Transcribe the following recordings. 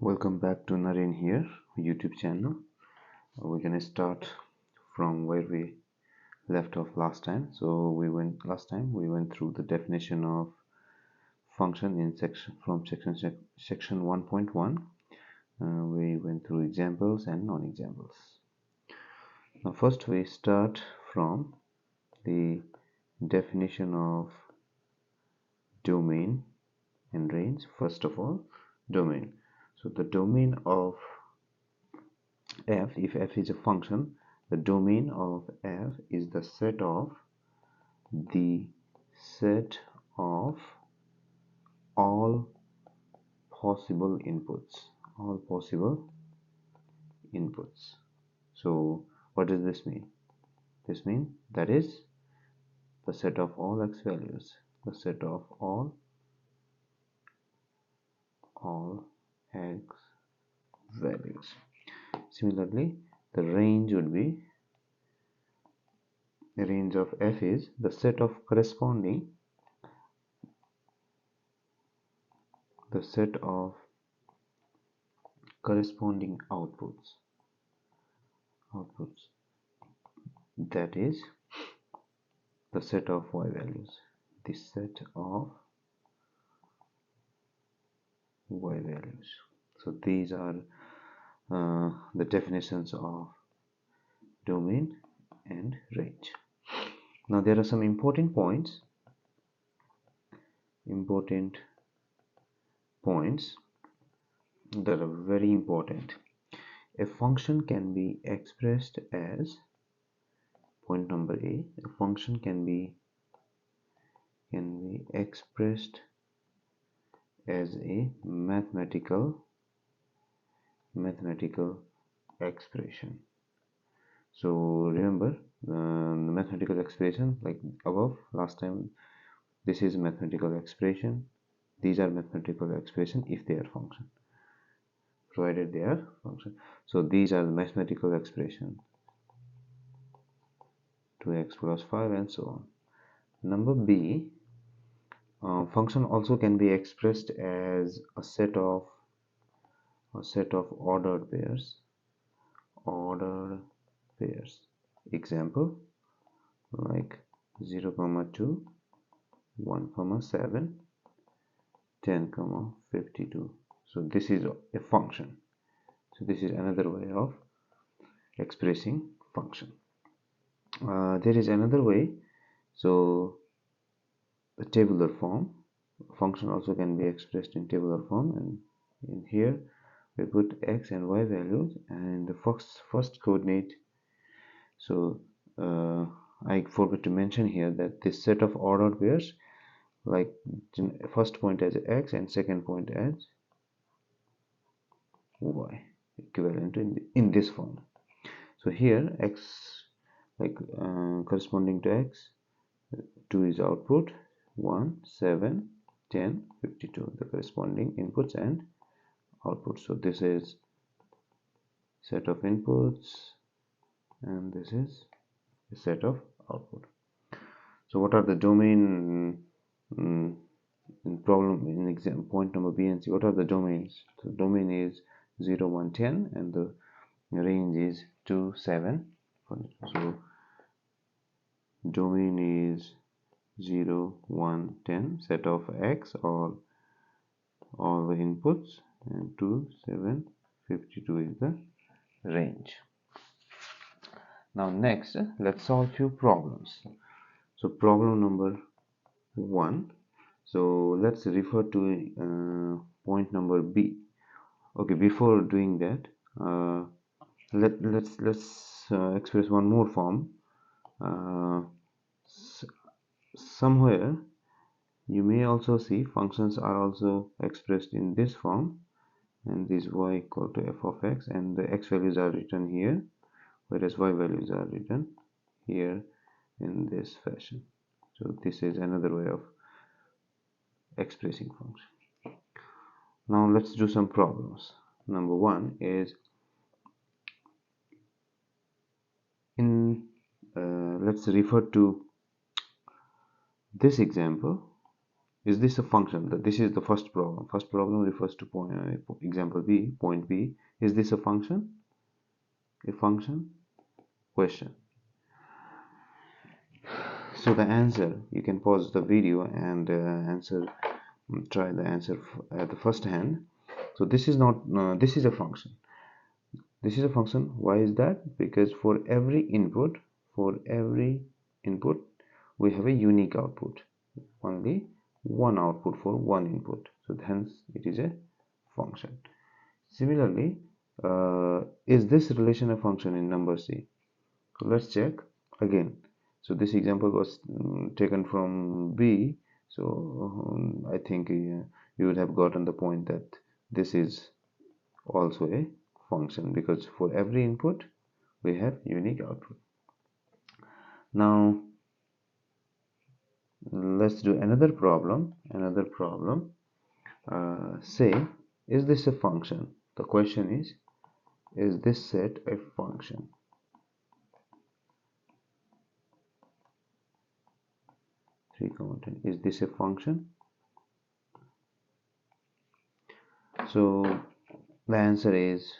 Welcome back to Naren here YouTube channel. We're gonna start from where we left off last time. Last time we went through the definition of function in section 1.1. We went through examples and non-examples. Now first we start from the definition of domain and range. First of all, domain. So the domain of f, if f is a function, the domain of f is the set of all possible inputs. So what does this mean? This means that is the set of all x values, the set of all x values. Similarly, the range would be, the range of f is the set of corresponding outputs, that is the set of y values, the set of y values. So these are the definitions of domain and range. Now there are some important points that are very important. A function can be expressed as, point number A, a function can be expressed as a mathematical expression. So remember the mathematical expression, like above last time, this is mathematical expression, these are mathematical expression if they are function, provided they are function. So these are the mathematical expression, 2x plus 5 and so on. Number B, function also can be expressed as a set of ordered pairs. Example, like 0, 2, 1, 7, 10, 52. So this is a function. So this is another way of expressing function. There is another way. So the tabular form, function also can be expressed in tabular form, and in here we put x and y values and the first coordinate. So I forgot to mention here that this set of ordered pairs, like first point as x and second point as y, equivalent to in this form. So here x, like corresponding to x, 2 is output, 1, 7, 10, 52, the corresponding inputs and outputs. So this is set of inputs and this is a set of output. So what are the domain in problem in exam point number B and C? What are the domains? So domain is 0, 1, 10 and the range is 2, 7. So domain is 0, 1, 10, set of x or all the inputs, and 2, 7, 52 is the range. Now next, let's solve few problems. So problem number 1. So let's refer to point number B. Okay, before doing that, let's express one more form. Somewhere you may also see functions are also expressed in this form, and this y equal to f of x, and the x values are written here, whereas y values are written here in this fashion. So this is another way of expressing function. Now let's do some problems. Number 1 is let's refer to this example. is this a function? This is the first problem. First problem refers to point, example B, point B. Is this a function? A function? Question. So the answer, you can pause the video and try the answer at the first hand. So this is not, this is a function. This is a function. Why is that? Because for every input, we have a unique output. Only one output for one input. So hence it is a function. Similarly, is this relation a function in number C? So let's check again. So this example was taken from B. So I think you would have gotten the point that this is also a function, because for every input we have unique output. Now let's do another problem. Say, is this a function? The question is this set a function? Is this a function? So the answer is,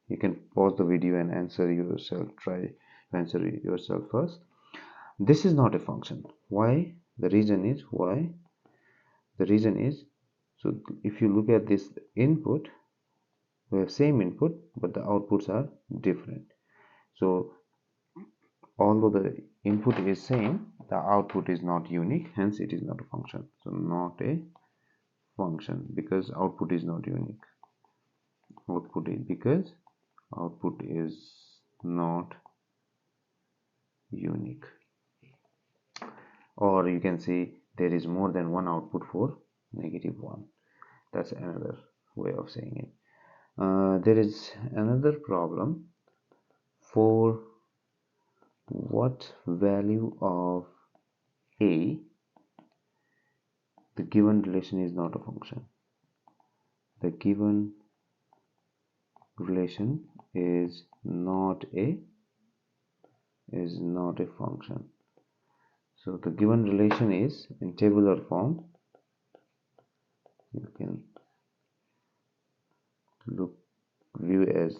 you can pause the video and answer yourself. Try to answer yourself first. This is not a function. Why? The reason is, so if you look at this input, we have same input but the outputs are different. So although the input is same, the output is not unique, hence it is not a function. So not a function because output is not unique. Because output is not unique. Or you can say there is more than one output for -1. That's another way of saying it. There is another problem. For what value of a the given relation is not a function? The given relation is not a function. So the given relation is in tabular form. You can view as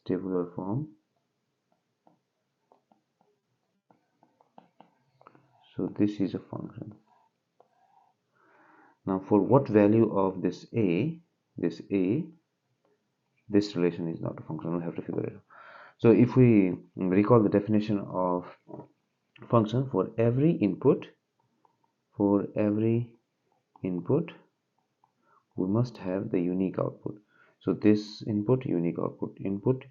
tabular form. So this is a function. Now for what value of this relation is not a function, we have to figure it out. So if we recall the definition of function, for every input we must have the unique output. So this input, unique output, input,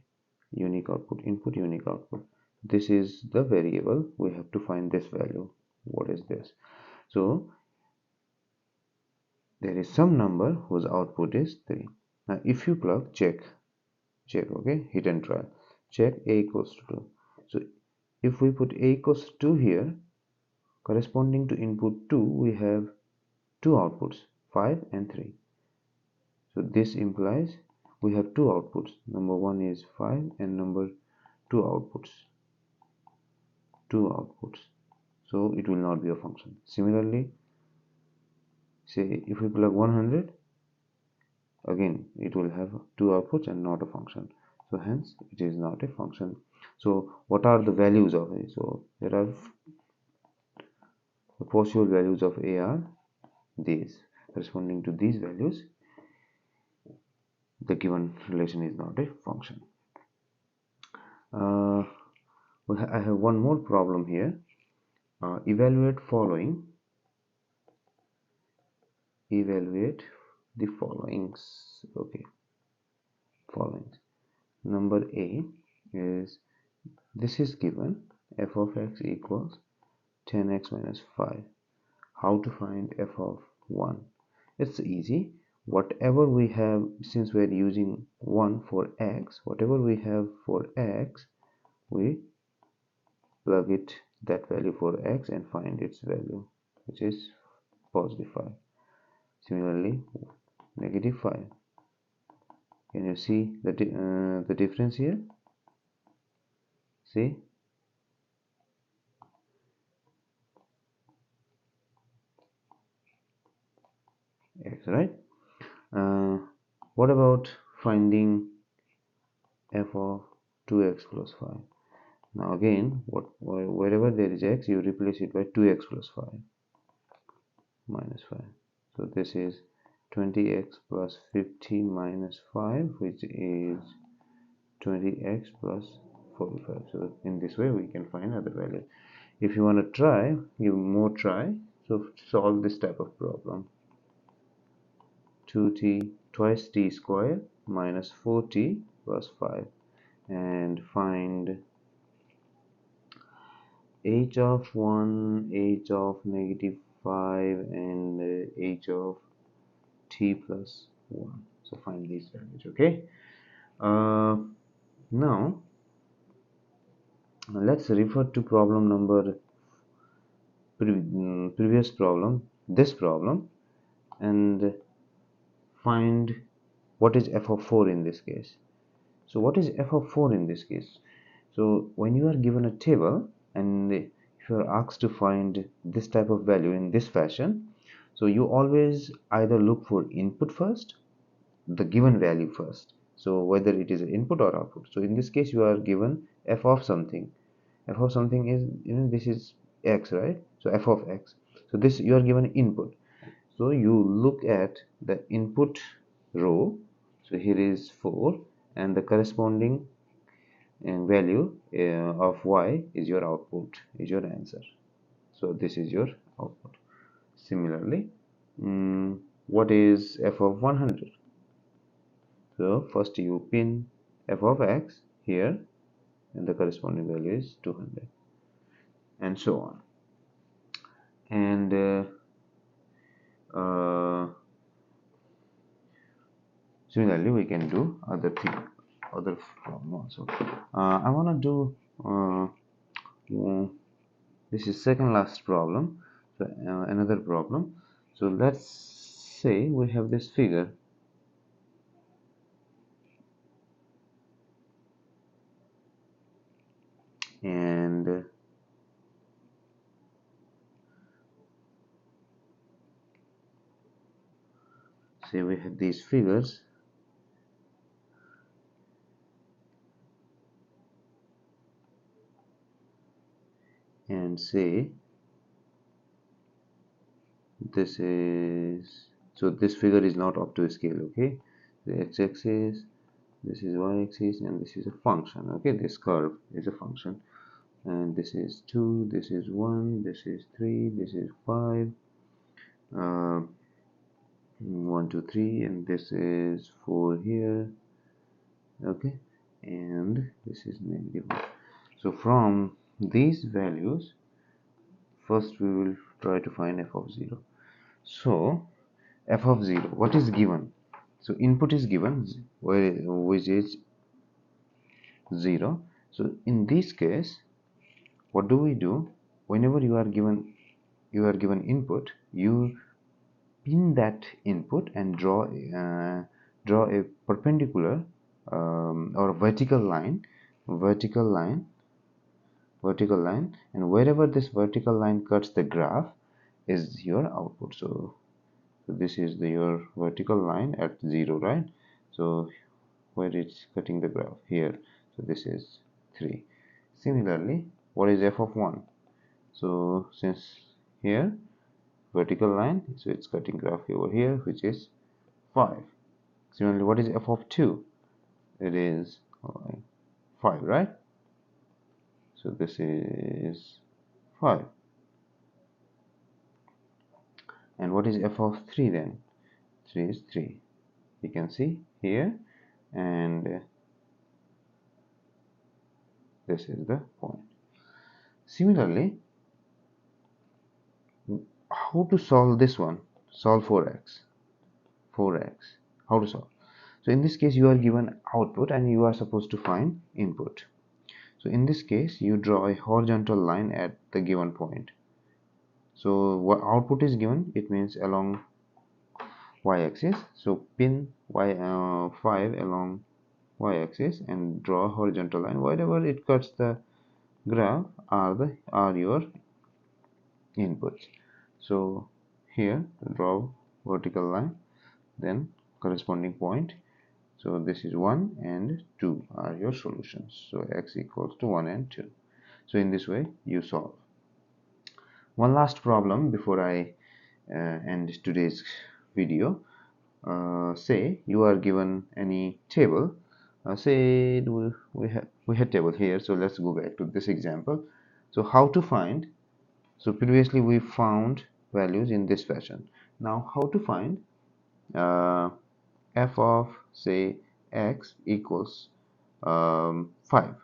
unique output, input, unique output. This is the variable. We have to find this value. What is this? So there is some number whose output is 3. Now if you plug, check, okay, hit and try, check a equals to 2. So if we put a equals to 2 here, corresponding to input 2, we have two outputs, 5 and 3. So this implies we have two outputs. Number 1 is 5 and number 2 outputs. So it will not be a function. Similarly, say if we plug 100, again it will have two outputs and not a function. So hence it is not a function. So what are the values of a? So there are the possible values of a are these. Corresponding to these values, the given relation is not a function. I have one more problem here. Evaluate the followings. Okay, followings. Number A is, this is given, f of x equals 10x minus 5. How to find f of 1? It's easy. Whatever we have, since we are using 1 for x, whatever we have for x, we plug it that value for x and find its value, which is positive 5. Similarly, -5. Can you see the difference here? See, x, right? uh, what about finding f of 2x plus 5? Now again, wherever there is x, you replace it by 2x plus 5 minus 5. So this is 20x plus 50 minus 5, which is 20x plus 45. So in this way we can find other values. If you want to try, give more try, so solve this type of problem. 2t twice t square minus 4t plus 5, and find h of 1, h of negative 5, and h of t plus 1. So find these values. Okay, now let's refer to problem number previous problem, this problem, and find what is f of 4 in this case. So what is f of 4 in this case? So when you are given a table and if you are asked to find this type of value in this fashion, so you always either look for input first, the given value first, so whether it is input or output. So in this case you are given f of something. F of something is, this is x, right? So f of x. So this you are given input, so you look at the input row. So here is 4, and the corresponding value of y is your output, is your answer. So this is your output. Similarly, what is f of 100? So first you pin f of x here, and the corresponding value is 200, and so on. And similarly we can do other problem also. I want to do this is second last problem. So another problem. So let's say we have this figure, and say we have these figures, and say this is, so this figure is not up to scale. Okay, the x-axis, this is y-axis, and this is a function. Okay, this curve is a function, and this is 2, this is 1, this is 3, this is 5, 1 2 3, and this is 4 here. Okay, and this is negative 1. So from these values, first we will try to find f of 0. So f of 0, what is given? So input is given, which is 0. So in this case, what do we do? Whenever you are given input, you pin that input and draw a perpendicular or vertical line, and wherever this vertical line cuts the graph is your output. So this is your vertical line at 0, right? So where it's cutting the graph here, so this is 3. Similarly, what is f of 1? So since here vertical line, so it's cutting graph over here, which is 5. Similarly, what is f of 2? It is 5, right? So this is 5. And what is f of 3 then? 3 is 3. You can see here, and this is the point. Similarly, how to solve this one? Solve 4x. How to solve? So in this case, you are given output and you are supposed to find input. So in this case, you draw a horizontal line at the given point. So what output is given, it means along y-axis. So pin 5 along y-axis and draw a horizontal line. Wherever it cuts the graph are your inputs. So here draw vertical line, then corresponding point. So this is 1 and 2 are your solutions. So x equals to 1 and 2. So in this way you solve. One last problem before I end today's video. Say you are given any table. Say we had table here. So let's go back to this example. So how to find? So previously we found values in this fashion. Now how to find f of say x equals 5.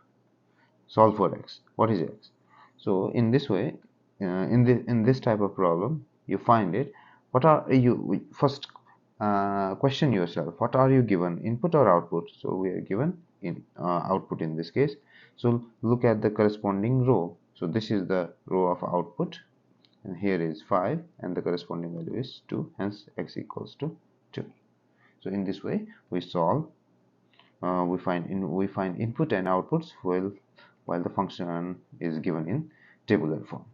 Solve for x. What is x? So in this way, in this type of problem, you find it. What are you first question yourself? What are you given, input or output? So we are given in output in this case. So look at the corresponding row. So this is the row of output, and here is 5, and the corresponding value is 2. Hence, x equals to 2. So in this way, we solve. We find input and outputs while the function is given in tabular form.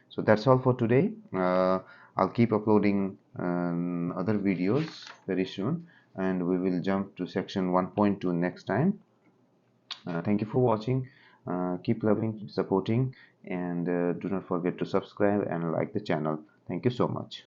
So that's all for today. I'll keep uploading other videos very soon, and we will jump to section 1.2 next time. Thank you for watching. Keep loving, supporting, and do not forget to subscribe and like the channel. Thank you so much.